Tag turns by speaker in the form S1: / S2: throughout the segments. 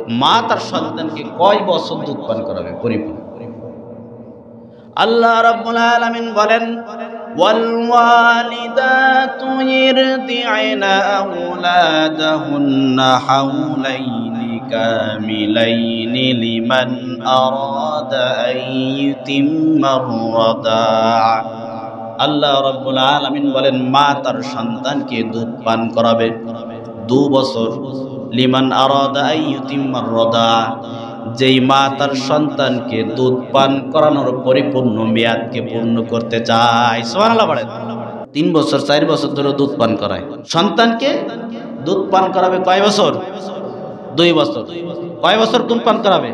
S1: মা তার সন্তানকে কয় বছর দুধ পান করাবে পরিপূর্ণ? আল্লাহ রাব্বুল আলামিন বলেন, ওয়াল ওয়ালিদাতু ইরদি'না আওলাদাহুন্না হাওলাইনি কামিলাইনি লিমান আরাদা আন ইউতিম্মার রাদা'a। আল্লাহ রাব্বুল আলামিন বলেন, মা তার সন্তানকে দুধ পান করাবে 2 বছর। লিমান আরাদা আন ইউতিম্মার রাদা'a, যেই মা তার সন্তানকে দুধ পান করানোর পরিপূর্ণ মেয়াদকে পূর্ণ করতে চায়। সুবহানাল্লাহ বলেন। 3 বছর 4 বছর ধরে দুধ পান করায়, সন্তানকে দুধ পান করাবে কয় বছর? 2 বছর। কয় বছর দুধ পান করাবে?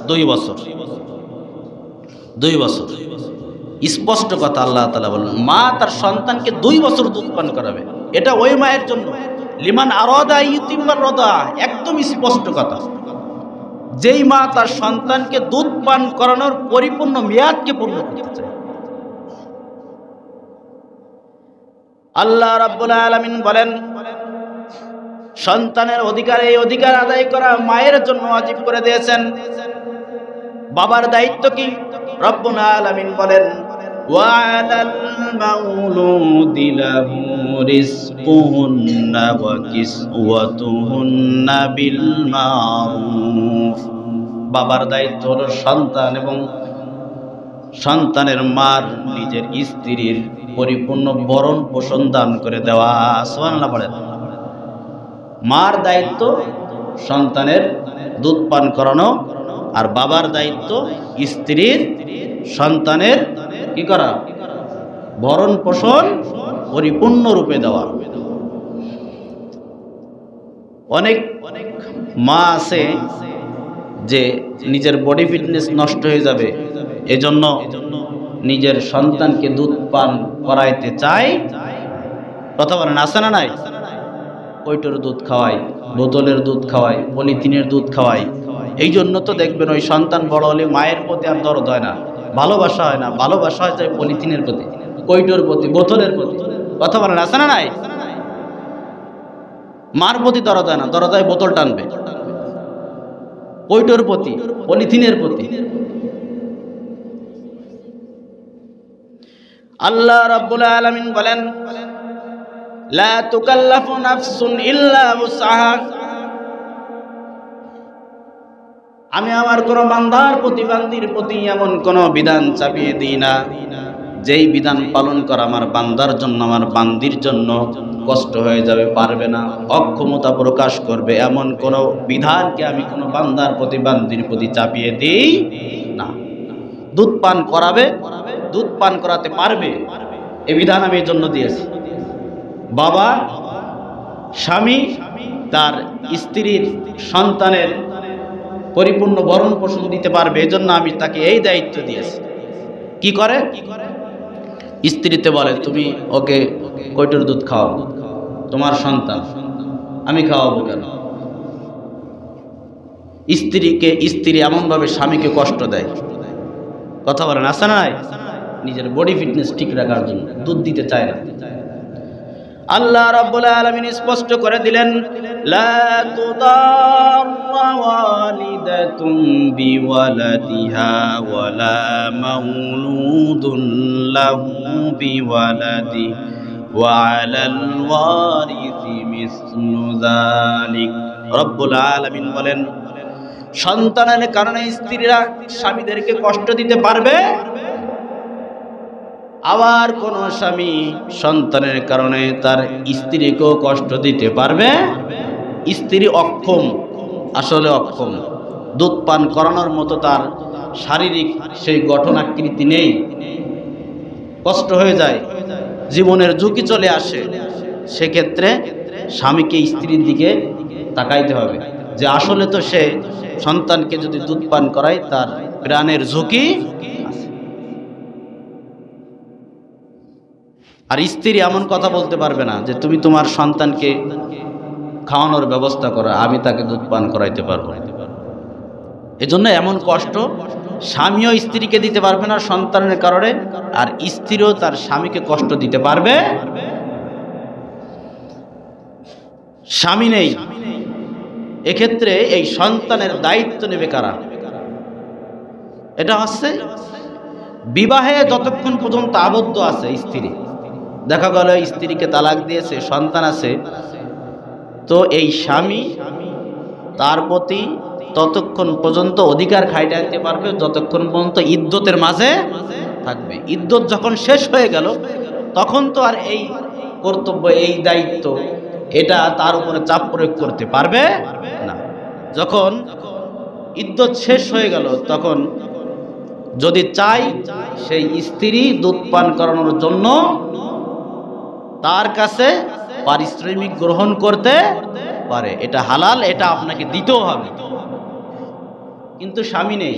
S1: 2 বছর। 2 বছর স্পষ্ট কথা আল্লাহ তাআলা বলেন, মা তার সন্তানকে 2 বছর দুধ পান করাবে। এটা ওই মায়ের জন্য লিমান আরাদা ইউতিম্মার রাদা, একদম স্পষ্ট কথা। যেই মা তার সন্তানকে দুধ পান করানোর পরিপূর্ণ মেয়াদকে পূর্ণ করতে চায়। আল্লাহ রাব্বুল আলামিন বলেন, সন্তানের অধিকার, এই অধিকার আদায় করা মায়ের জন্য ওয়াজিব করে দিয়েছেন। বাবার দায়িত্ব কি? রব্বুল আলামিন বলেন, ওয়া আলাল মাউলুদি লাহু রিজকুহুন্না ওয়া কিসওয়াতুহুন্না বিল মারুফ। বাবার দায়িত্ব হলো সন্তান এবং সন্তানের মার নিজের স্ত্রীর পরিপূর্ণ ভরণ পোষণ দান করে দেওয়া। সুবহানাল্লাহ বলেন। মার দায়িত্ব সন্তানের দুধ পান করানো, আর বাবার দায়িত্ব স্ত্রীর সন্তানের কি করা? ভরণ পোষণ পরিপূর্ণ রূপে দেওয়া। অনেক মা আছে যে নিজের বডি ফিটনেস নষ্ট হয়ে যাবে, এজন্য নিজের সন্তানকে দুধ পান করাইতে চায়। কথা বলেন, আছে না নাই? কৈটোর দুধ খাওয়ায়, বোতলের দুধ খাওয়ায়, পলিথিনের দুধ খাওয়ায়। এই জন্য তো দেখবেন ওই সন্তান বড় হলে মায়ের প্রতি আর দরদ হয় না, ভালোবাসা হয় না। ভালোবাসা হয় যায় পলিথিনের প্রতি, কৈটোর প্রতি, বোতলের প্রতি। কথা বলেন, আছে না নাই? মার প্রতি দরদ হয় না, দরদ হয় বোতল টানবে, কৈটোর প্রতি, পলিথিনের প্রতি। আল্লাহ রাব্বুল আলামিন বলেন, লা তুকাল্লাফু নাফসুন ইল্লা উসআহা। আমি আমার কোন বান্দার প্রতি, বান্দির প্রতি এমন কোন বিধান চাপিয়ে দিই না যেই বিধান পালন করা আমার বান্দার জন্য, আমার বান্দির জন্য কষ্ট হয়ে যাবে, পারবে না, অক্ষমতা প্রকাশ করবে, এমন কোন বিধানকে আমি কোন বান্দার প্রতি, বান্দির প্রতি চাপিয়ে দিই না। দুধ পান করাবে, দুধ পান করাতে পারবে, এই বিধান আমি এর জন্য দিয়েছি। বাবা, স্বামী তার স্ত্রীর সন্তানের পরিপূর্ণ ভরণ পোষণ দিতে পারবে, এজন্য আমি তাকে এই দায়িত্ব দিয়েছি। কি করে? স্ত্রীতে বলে, তুমি ওকে কৈটোর দুধ খাওয়াও, তোমার সন্তান, আমি খাওয়াবো কেন? স্ত্রীকে, স্ত্রী এমনভাবে স্বামীকে কষ্ট দেয়। কথা বলেন, আছে না নাই? নিজের বডি ফিটনেস ঠিক রাখার জন্য দুধ দিতে চায় না। আল্লাহ রাব্বুল আলামিন স্পষ্ট করে দিলেন, লা তুদাররা ওয়ালিদাতুন বিওয়ালাদিহা ওয়ালা মাউলুদুন লাহু বিওয়ালাদিহি ওয়া আলাল ওয়ারিসি মিসলু যালিক। রব্বুল আলামিন বলেন, সন্তানের কারণে স্ত্রীরা স্বামীদেরকে কষ্ট দিতে পারবে, আবার কোন স্বামী সন্তানের কারণে তার স্ত্রীকেও কষ্ট দিতে পারবে। স্ত্রী অক্ষম, আসলে অক্ষম, দুধ পান করানোর মতো তার শারীরিক সেই গঠন আকৃতি নেই, কষ্ট হয়ে যায়, জীবনের ঝুঁকি চলে আসে। সেক্ষেত্রে স্বামীকে স্ত্রীর দিকে তাকাইতে হবে যে আসলে তো সে সন্তানকে যদি দুধ পান করায় তার প্রাণের ঝুঁকি আছে। আর স্ত্রী এমন কথা বলতে পারবে না যে তুমি তোমার সন্তানকে খাওয়ানোর ব্যবস্থা করো, আমি তাকে দুধ পান করাইতে পারবো। এজন্য এমন কষ্ট স্বামীও স্ত্রীকে দিতে পারবে না সন্তানের কারণে, আর স্ত্রীও তার স্বামীকে কষ্ট দিতে পারবে। স্বামী নেই, এক্ষেত্রে এই সন্তানের দায়িত্ব নেবে কারা? এটা হচ্ছে বিবাহে যতক্ষণ পর্যন্ত আবদ্ধ আছে স্ত্রী, দেখা গেল স্ত্রীকে তালাক দিয়েছে, সন্তান আছে, তো এই স্বামী তার প্রতি ততক্ষণ পর্যন্ত অধিকার খাইতে আনতে পারবে যতক্ষণ পর্যন্ত ইদ্যতের মাঝে থাকবে। ইদ্যত যখন শেষ হয়ে গেল তখন তো আর এই কর্তব্য, এই দায়িত্ব এটা তার উপরে চাপ প্রয়োগ করতে পারবে না। যখন ইদ্যত শেষ হয়ে গেল তখন যদি চাই সেই স্ত্রী দুধ পান করানোর জন্য তার কাছে পারিশ্রমিক গ্রহণ করতে পারে, এটা হালাল, এটা আপনাকে দিতেও হবে। কিন্তু স্বামী নেই,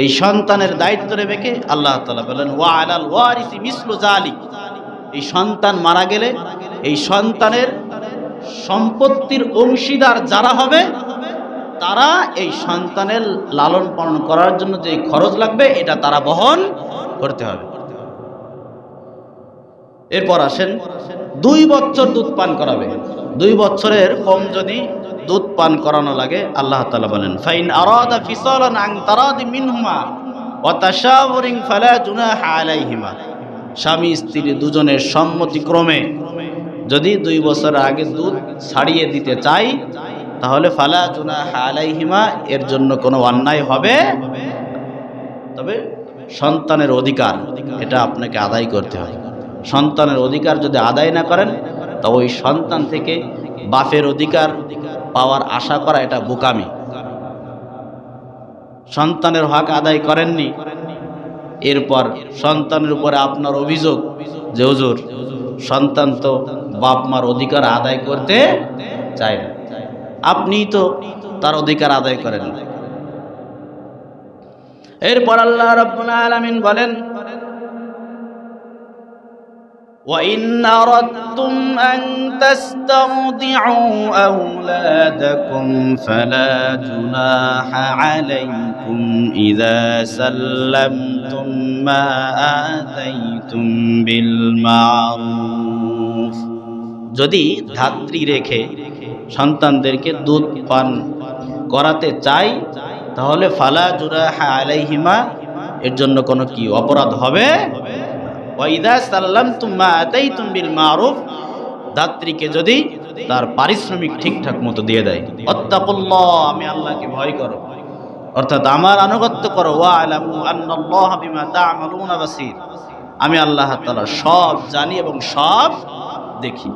S1: এই সন্তানের দায়িত্ব নেবে কে? আল্লাহ তাআলা বলেন ওয়া আলাল ওয়ারিসি মিসলু যালিক, এই সন্তান মারা গেলে এই সন্তানের সম্পত্তির অংশীদার যারা হবে তারা এই সন্তানের লালন পালন করার জন্য যে খরচ লাগবে এটা তারা বহন করতে হবে। এরপর আসেন 2 বছর দুধ পান করাবে। 2 বছরের কম যদি দুধ পান করানো লাগে, আল্লাহ তাআলা বলেন ফাইন আরাদা ফিসালান আন তারাদি মিনহুমা ওয়া তাশাউরিন ফালা জুনাহা আলাইহিমা, স্বামী স্ত্রী দুজনের সম্মতিক্রমে যদি 2 বছর আগে দুধ ছাড়িয়ে দিতে চাই তাহলে ফালা জুনাহা আলাইহিমা, এর জন্য কোনো অন্যায় হবে। তবে সন্তানের অধিকার এটা আপনাকে আদায় করতে হয়। সন্তানের অধিকার যদি আদায় না করেন তো ওই সন্তান থেকে বাপের অধিকার পাওয়ার আশা করা এটা বোকামি। সন্তানের হক আদায় করেননি, এরপর সন্তানের উপরে আপনার অভিযোগ যে হুজুর সন্তান তো বাপ মার অধিকার আদায় করতে চায় না, আপনি তো তার অধিকার আদায় করেন না। এরপর আল্লাহ রাব্বুল আলামিন বলেন وَإِنْ أَرَدْتُمْ أَنْ تَسْتَرْضِعُوا أَوْلَادَكُمْ فَلَا جُنَاحَ عَلَيْكُمْ إِذَا سَلَّمْتُمْ مَا آتَيْتُمْ بِالْمَعْرُوفِ, যদি ধাত্রী রেখে সন্তানদেরকে দুধ পান করাতে চাই তাহলে ফালা জুনাহা আলাইহিমা, এর জন্য কোনো কি অপরাধ হবে? ওয়াইদা সাল্লামতুম মা আতাইতুম বিল মারুফ, দাত্রীকে যদি তার পারিশ্রমিক ঠিকঠাক মতো দিয়ে দেয়। আত্তাকুল্লাহ, আমি আল্লাহকে ভয় করো, অর্থাৎ আমার আনুগত্য করো। ওয়া আলামু আন্নাল্লাহ বিমা তা'মালুনা বাসীর, আমি আল্লাহ তাআলা সব জানি এবং সব দেখি।